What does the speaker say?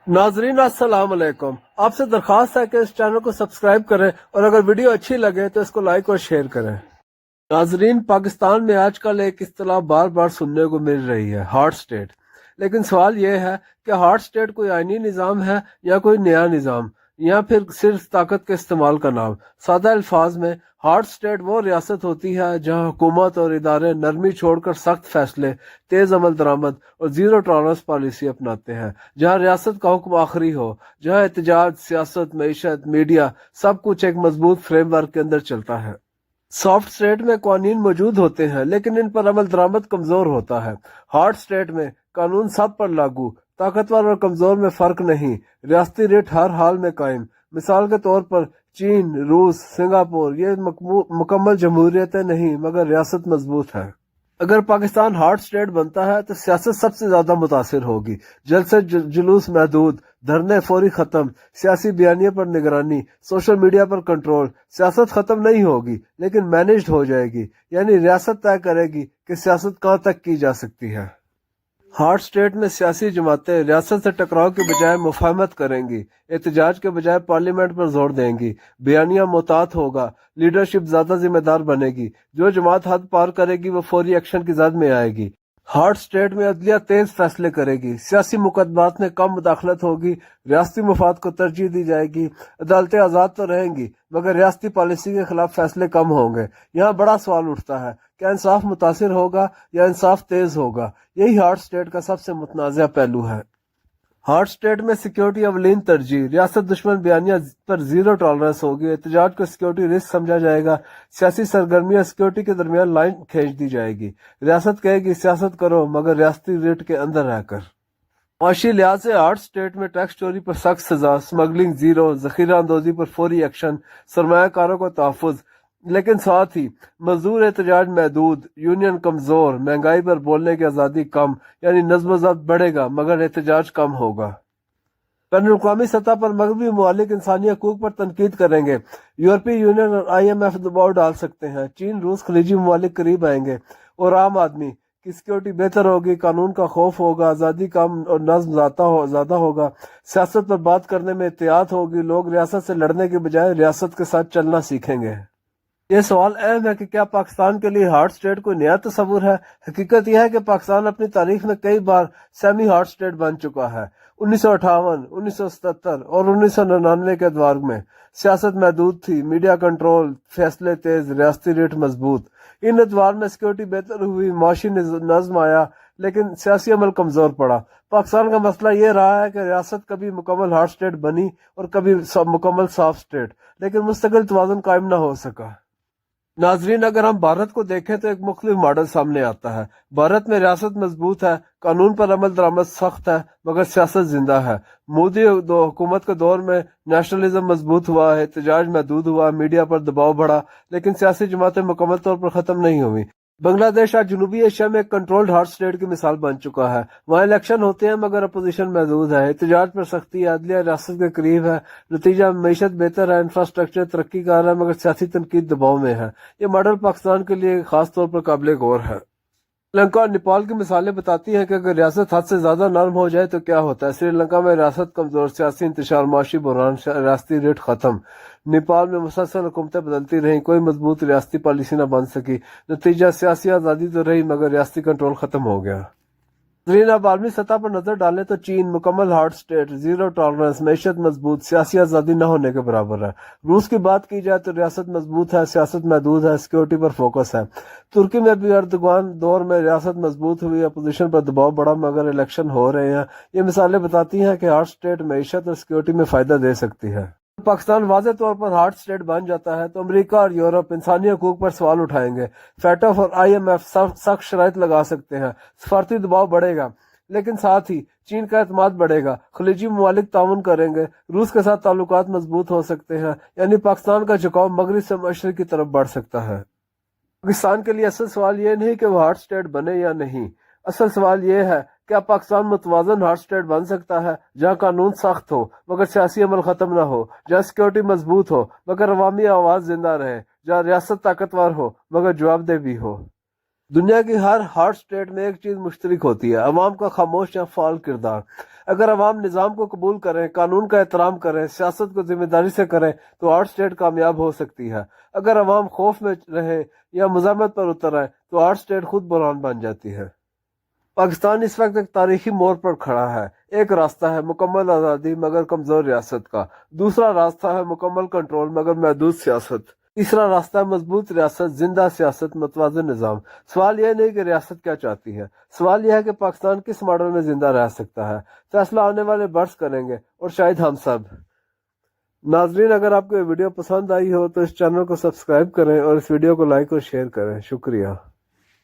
नाजरीन अस्सलाम वालेकुम। आपसे दरख्वास्त है कि इस चैनल को सब्सक्राइब करें और अगर वीडियो अच्छी लगे तो इसको लाइक और शेयर करें। नाजरीन, पाकिस्तान में आजकल एक इस्तेलाह बार बार सुनने को मिल रही है, हॉट स्टेट। लेकिन सवाल यह है कि हॉट स्टेट कोई आईनी निज़ाम है या कोई नया निज़ाम, या फिर सिर्फ ताकत के इस्तेमाल का नाम। सादा अल्फाज में हॉट स्टेट वो रियासत होती है जहां हुकूमत और इदारे नरमी छोड़कर सख्त फैसले, तेज अमल दरामद और जीरो टॉलरेंस पॉलिसी अपनाते हैं, जहां रियासत का हुक्म आखिरी हो, जहां एहतजाज, सियासत, मईशत, मीडिया सब कुछ एक मजबूत फ्रेमवर्क के अंदर चलता है। सॉफ्ट स्टेट में कानून मौजूद होते हैं लेकिन इन पर अमल दरामद कमजोर होता है। हॉट स्टेट में कानून सब पर लागू, ताकतवर और कमजोर में फर्क नहीं, रियासती रेट हर हाल में कायम। मिसाल के तौर पर चीन, रूस, सिंगापुर ये मुकम्मल जमहूरियतें नहीं मगर रियासत मजबूत है। अगर पाकिस्तान हॉट स्टेट बनता है तो सियासत सबसे ज्यादा मुतासिर होगी। जलसे जुलूस महदूद, धरने फौरी खत्म, सियासी बयानिए पर निगरानी, सोशल मीडिया पर कंट्रोल। सियासत खत्म नहीं होगी लेकिन मैनेज्ड हो जाएगी, यानी रियासत तय करेगी कि सियासत कहाँ तक की जा सकती है। हॉट स्टेट में सियासी जमातें रियासत से टकराव के बजाय मुफाहमत करेंगी, एहतजाज के बजाय पार्लियामेंट पर जोर देंगी, बयानिया मोहतात होगा, लीडरशिप ज्यादा जिम्मेदार बनेगी। जो जमात हद पार करेगी वो फौरी एक्शन की जद में आएगी। हॉट स्टेट में अदलिया तेज फैसले करेगी, सियासी मुकदमात में कम मुदाखलत होगी, रियासती मफाद को तरजीह दी जाएगी। अदालतें आज़ाद तो रहेंगी मगर रियासती पॉलिसी के खिलाफ फैसले कम होंगे। यहाँ बड़ा सवाल उठता है, क्या इंसाफ मुतासिर होगा या इंसाफ तेज होगा? यही हॉट स्टेट का सबसे मुतनाज़ा पहलू है। हॉट स्टेट में सिक्योरिटी अवलीन तरजीह, रियासत दुश्मन बयानिया पर जीरो टॉलरेंस होगी, एहतजाज को सिक्योरिटी रिस्क समझा जाएगा, सियासी सरगर्मियां सिक्योरिटी के दरमियान लाइन खींच दी जाएगी। रियासत कहेगी सियासत करो मगर रियासती रेट के अंदर रहकर। माशी लिहाज से हॉट स्टेट में टैक्स चोरी पर सख्त सजा, स्मगलिंग जीरो, जखीरा अंदोजी पर फौरी एक्शन, सरमायाकारों को तहफ़्फ़ुज़। लेकिन साथ ही मजदूर एहतजाज महदूद, यूनियन कमजोर, महंगाई पर बोलने की आज़ादी कम, यानी नज़्म ज़ब्त बढ़ेगा मगर एहतजाज कम होगा। बैनुल-अक़वामी सतह पर मगरबी ममालिक इंसानी हकूक पर तनकीद करेंगे, यूरोपीय यूनियन और IMF दबाव डाल सकते हैं, चीन, रूस, खलीजी ममालिक करीब आएंगे और आम आदमी की सिक्योरिटी बेहतर होगी, कानून का खौफ होगा, आज़ादी कम और नज़्म ज़्यादा होगा। सियासत पर बात करने में एहतियात होगी, लोग रियासत से लड़ने के बजाय रियासत के साथ चलना सीखेंगे। ये सवाल अहम है कि क्या पाकिस्तान के लिए हॉट स्टेट कोई नया तस्वुर है? हकीकत यह है कि पाकिस्तान अपनी तारीख में कई बार सेमी हॉट स्टेट बन चुका है। 1958, 1977 और 1999 के अदवार में सियासत महदूद थी, मीडिया कंट्रोल, फैसले तेज, रियासती रेट मजबूत। इन अदवार में सिक्योरिटी बेहतर हुई, माशी नज़्म आया लेकिन सियासी अमल कमजोर पड़ा। पाकिस्तान का मसला ये रहा है कि रियासत कभी मुकम्मल हॉट स्टेट बनी और कभी मुकम्मल सॉफ्ट स्टेट, लेकिन मुस्तकिल तवाज़ुन कायम न हो सका। नाजरीन, अगर हम भारत को देखें तो एक मुख्तलिफ मॉडल सामने आता है। भारत में रियासत मजबूत है, कानून पर अमल दरामद सख्त है मगर सियासत जिंदा है। मोदी हुकूमत के दौर में नेशनलिज्म मजबूत हुआ, एहतजाज महदूद हुआ, मीडिया पर दबाव बढ़ा लेकिन सियासी जमातें मुकम्मल तौर पर खत्म नहीं हुई। बांग्लादेश आज जनूबी एशिया में एक कंट्रोल्ड हॉट स्टेट की मिसाल बन चुका है। वहाँ इलेक्शन होते हैं मगर अपोजिशन महदूद है, एहतजाज पर सख्ती है, अदलिया रियासत के करीब है, नतीजा मईशत बेहतर है, इंफ्रास्ट्रक्चर तरक्की कर रहा है मगर सियासी तनकीद दबाव में है। ये मॉडल पाकिस्तान के लिए खास तौर पर काबिल गौर है। श्रीलंका और नेपाल की मिसालें बताती हैं कि अगर रियासत हद से ज्यादा नरम हो जाए तो क्या होता है। श्रीलंका में रियासत कमजोर, सियासी इंतशार, माशी बुरहान, रियासती रेट खत्म। नेपाल में मुसलसल हुकूमतें बदलती रहीं, कोई मजबूत रियासती पॉलिसी न बन सकी, नतीजा सियासी आज़ादी तो रही मगर रियासती कंट्रोल खत्म हो गया। अब आलमी सतह पर नजर डालें तो चीन मुकम्मल हॉट स्टेट, जीरो टॉलरेंस, मैशत मजबूत, सियासी आज़ादी न होने के बराबर है। रूस की बात की जाए तो रियासत मजबूत है, सियासत महदूद है, सिक्योरिटी पर फोकस है। तुर्की में भी अर्दगान दौर में रियासत मजबूत हुई, अपोजिशन पर दबाव बढ़ा मगर इलेक्शन हो रहे हैं। ये मिसालें बताती हैं कि हॉट स्टेट मैशत और सिक्योरिटी में फायदा दे सकती है। पाकिस्तान वाज़े तौर पर हॉट स्टेट बन जाता है तो अमेरिका और यूरोप इंसानी हकूक पर सवाल उठाएंगे, फैटफ और IMF सख्त शराइत लगा सकते हैं, सफारती दबाव बढ़ेगा लेकिन साथ ही चीन का एतमाद बढ़ेगा, खलीजी ममालिक ताउन करेंगे, रूस के साथ ताल्लुकात मजबूत हो सकते हैं, यानी पाकिस्तान का झुकाव मगरब से मशरिक की तरफ बढ़ सकता है। पाकिस्तान के लिए असल सवाल ये नहीं कि वो हॉट स्टेट बने या नहीं, असल सवाल ये है क्या पाकिस्तान मुतवाजन हॉट स्टेट बन सकता है जहाँ कानून सख्त हो मगर सियासी अमल खत्म ना हो, जहाँ सिक्योरिटी मजबूत हो मगर अवामी आवाज जिंदा रहे, जहाँ रियासत ताकतवर हो मगर जवाबदेह भी हो। दुनिया की हर हॉट स्टेट में एक चीज मुश्तरक होती है, अवाम का खामोश या फाल किरदार। اگر عوام نظام کو قبول کریں، قانون کا احترام کریں، سیاست کو ذمہ داری سے کریں تو آرٹ اسٹیٹ کامیاب ہو سکتی ہے۔ اگر عوام خوف میں رہے یا مزاحمت پر اتر آئے تو آرٹ اسٹیٹ خود بحران بن جاتی ہے۔ پاکستان اس وقت ایک تاریخی موڑ پر کھڑا ہے۔ ایک راستہ ہے مکمل آزادی مگر کمزور ریاست کا، دوسرا راستہ ہے مکمل کنٹرول مگر محدود سیاست، تیسرا راستہ ہے مضبوط ریاست، زندہ سیاست، متوازن نظام۔ سوال یہ نہیں کہ ریاست کیا چاہتی ہے، سوال یہ ہے کہ پاکستان کس ماڈل میں زندہ رہ سکتا ہے۔ فیصلہ آنے والے برس کریں گے اور شاید ہم سب۔ ناظرین، اگر آپ کو یہ ویڈیو پسند آئی ہو تو اس چینل کو سبسکرائب کریں اور اس ویڈیو کو لائک اور شیئر کریں۔ شکریہ۔